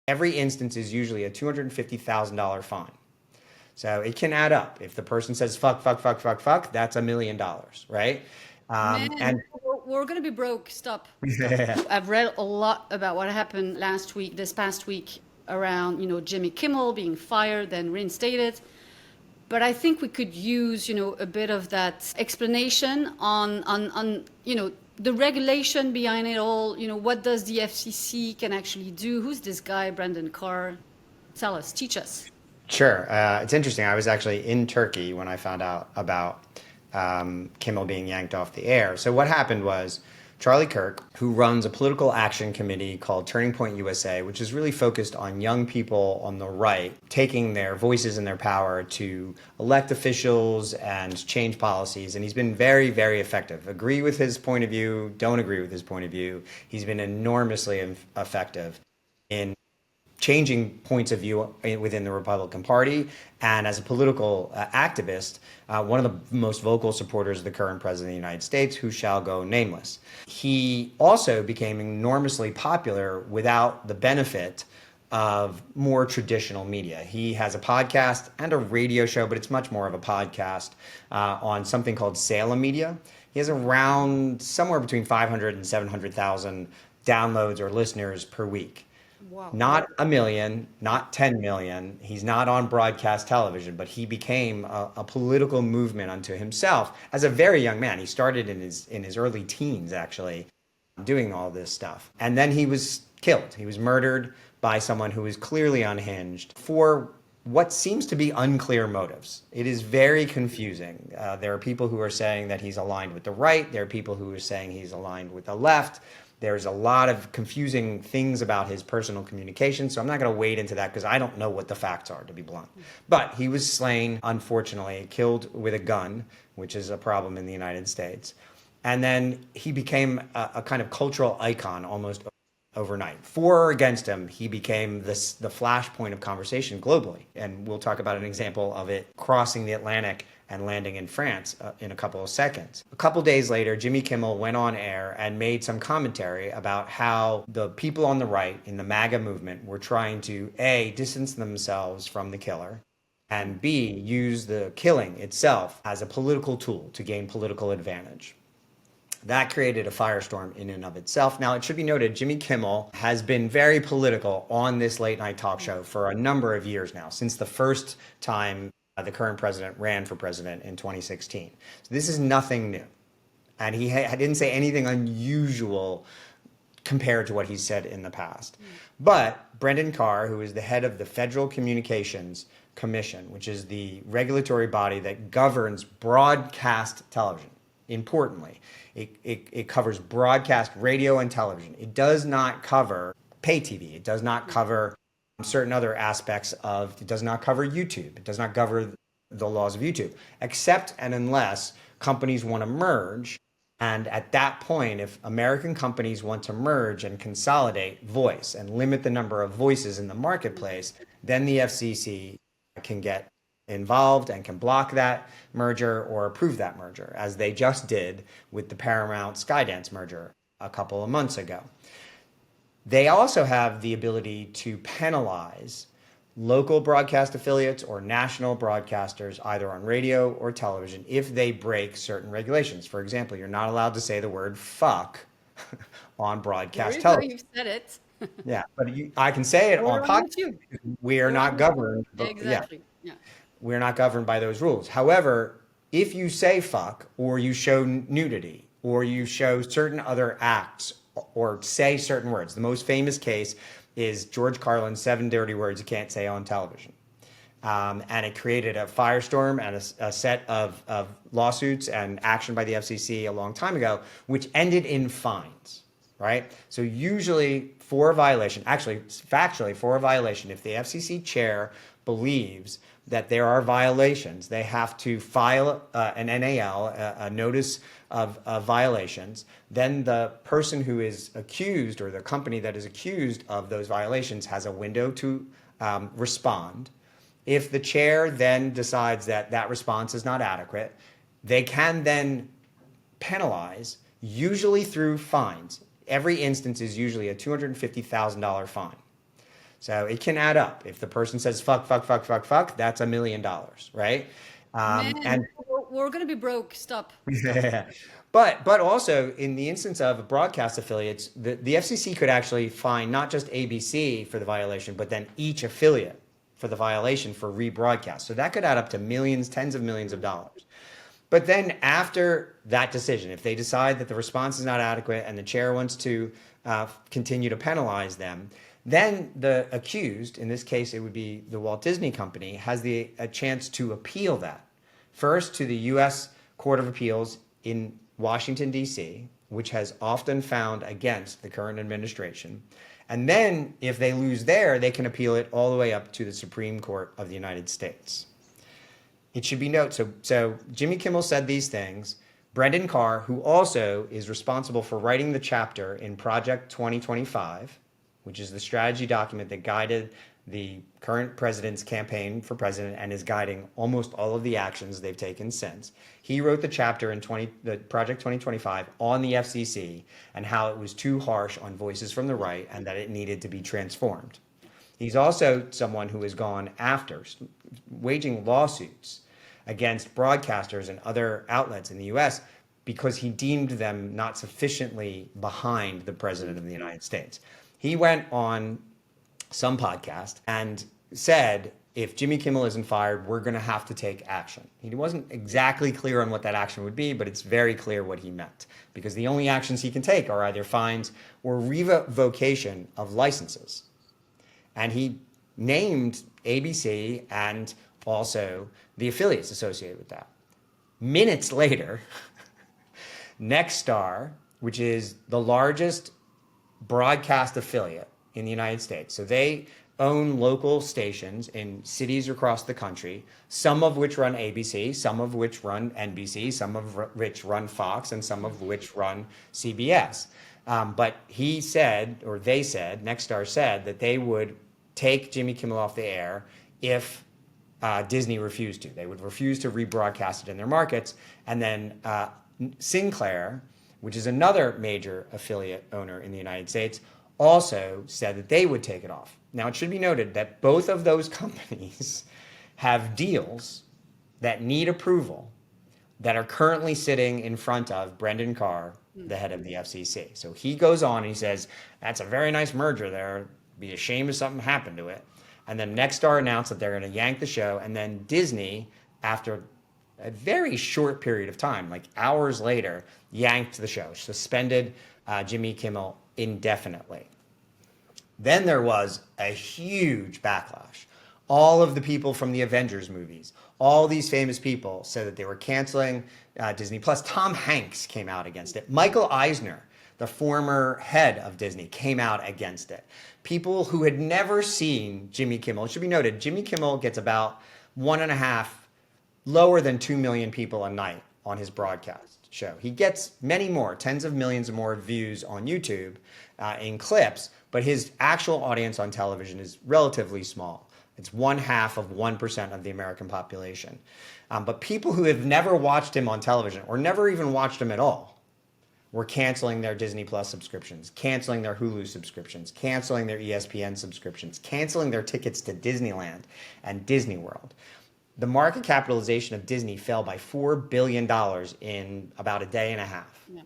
Every instance is usually a $250,000 fine. So it can add up. If the person says fuck, fuck, fuck, fuck, fuck, that's $1 million, right? Man, And we're gonna be broke. Stop. Stop. I've read a lot about what happened this past week around, Jimmy Kimmel being fired, then reinstated. But I think we could use, a bit of that explanation on the regulation behind it all. What does the FCC can actually do? Who's this guy, Brendan Carr? Tell us, teach us. Sure. It's interesting. I was actually in Turkey when I found out about Kimmel being yanked off the air. So what happened was Charlie Kirk, who runs a political action committee called Turning Point USA, which is really focused on young people on the right, taking their voices and their power to elect officials and change policies. And he's been very, very effective. Agree with his point of view, don't agree with his point of view. He's been enormously effective in changing points of view within the Republican Party. And as a political activist, one of the most vocal supporters of the current president of the United States, who shall go nameless. He also became enormously popular without the benefit of more traditional media. He has a podcast and a radio show, but it's much more of a podcast on something called Salem Media. He has around somewhere between 500 and 700,000 downloads or listeners per week. Wow. Not a million, not 10 million. He's not on broadcast television, but he became a political movement unto himself as a very young man. He started in his early teens, actually, doing all this stuff. And then he was killed. He was murdered by someone who was clearly unhinged for what seems to be unclear motives. It is very confusing. There are people who are saying that he's aligned with the right. There are people who are saying he's aligned with the left. There's a lot of confusing things about his personal communication, so I'm not going to wade into that because I don't know what the facts are, to be blunt. But he was slain, unfortunately, killed with a gun, which is a problem in the United States. And then he became a kind of cultural icon almost overnight. For or against him, he became the flashpoint of conversation globally. And we'll talk about an example of it crossing the Atlantic and landing in France in a couple of seconds. A couple days later, Jimmy Kimmel went on air and made some commentary about how the people on the right in the MAGA movement were trying to A, distance themselves from the killer, and B, use the killing itself as a political tool to gain political advantage. That created a firestorm in and of itself. Now, it should be noted, Jimmy Kimmel has been very political on this late night talk show for a number of years now, since the first time the current president ran for president in 2016. So this is nothing new. And he didn't say anything unusual compared to what he's said in the past. But Brendan Carr, who is the head of the Federal Communications Commission, which is the regulatory body that governs broadcast television, importantly, it covers broadcast radio and television. It does not cover pay TV. It does not cover certain other aspects it does not cover YouTube. It does not cover the laws of YouTube, except and unless companies want to merge. And at that point, if American companies want to merge and consolidate voice and limit the number of voices in the marketplace, then the FCC can get involved and can block that merger or approve that merger, as they just did with the Paramount Skydance merger a couple of months ago. They also have the ability to penalize local broadcast affiliates or national broadcasters, either on radio or television, if they break certain regulations. For example, you're not allowed to say the word fuck on broadcast television. You've said it. Yeah, but I can say it on podcast. We are not governed. Exactly. Yeah. We're not governed by those rules. However, if you say fuck, or you show nudity, or you show certain other acts, or say certain words, the most famous case is George Carlin's 7 dirty words you can't say on television. And it created a firestorm and a set of lawsuits and action by the FCC a long time ago, which ended in fines, right? So usually for a violation, actually factually for a violation, if the FCC chair believes that there are violations, they have to file an NAL, a notice of violations. Then the person who is accused, or the company that is accused of those violations, has a window to respond. If the chair then decides that that response is not adequate, they can then penalize, usually through fines. Every instance is usually a $250,000 fine. So it can add up. If the person says fuck, fuck, fuck, fuck, fuck, that's $1 million, right? Man, And we're going to be broke. Stop. yeah. But also in the instance of broadcast affiliates, the FCC could actually fine not just ABC for the violation, but then each affiliate for the violation for rebroadcast. So that could add up to millions, tens of millions of dollars. But then after that decision, if they decide that the response is not adequate and the chair wants to continue to penalize them, then the accused, in this case it would be the Walt Disney Company, has a chance to appeal that. First to the U.S. Court of Appeals in Washington, D.C., which has often found against the current administration. And then if they lose there, they can appeal it all the way up to the Supreme Court of the United States. It should be noted, so Jimmy Kimmel said these things. Brendan Carr, who also is responsible for writing the chapter in Project 2025, which is the strategy document that guided the current president's campaign for president and is guiding almost all of the actions they've taken since. He wrote the chapter in the Project 2025 on the FCC and how it was too harsh on voices from the right and that it needed to be transformed. He's also someone who has gone after, waging lawsuits against broadcasters and other outlets in the US because he deemed them not sufficiently behind the president of the United States. He went on some podcast and said, if Jimmy Kimmel isn't fired, we're going to have to take action. He wasn't exactly clear on what that action would be, but it's very clear what he meant, because the only actions he can take are either fines or revocation of licenses. And he named ABC and also the affiliates associated with that. Minutes later, Nexstar, which is the largest broadcast affiliate in the United States. So they own local stations in cities across the country, some of which run ABC, some of which run NBC, some of which run Fox, and some of which run CBS. But he said, or they said, Nexstar said that they would take Jimmy Kimmel off the air if Disney refused to. They would refuse to rebroadcast it in their markets. And then Sinclair, which is another major affiliate owner in the United States, also said that they would take it off. Now, it should be noted that both of those companies have deals that need approval that are currently sitting in front of Brendan Carr, the head of the FCC. So he goes on and he says, that's a very nice merger there. It'd be a shame if something happened to it. And then Nexstar announced that they're going to yank the show. And then Disney, after a very short period of time, like hours later, yanked the show, suspended Jimmy Kimmel indefinitely. Then there was a huge backlash. All of the people from the Avengers movies, all these famous people said that they were canceling Disney Plus. Tom Hanks came out against it. Michael Eisner, the former head of Disney, came out against it. People who had never seen Jimmy Kimmel, it should be noted, Jimmy Kimmel gets about 1.5, lower than 2 million people a night on his broadcast show. He gets many more, tens of millions more views on YouTube in clips, but his actual audience on television is relatively small. It's 0.5% of the American population. But people who have never watched him on television or never even watched him at all were canceling their Disney Plus subscriptions, canceling their Hulu subscriptions, canceling their ESPN subscriptions, canceling their tickets to Disneyland and Disney World. The market capitalization of Disney fell by $4 billion in about a day and a half. Yeah.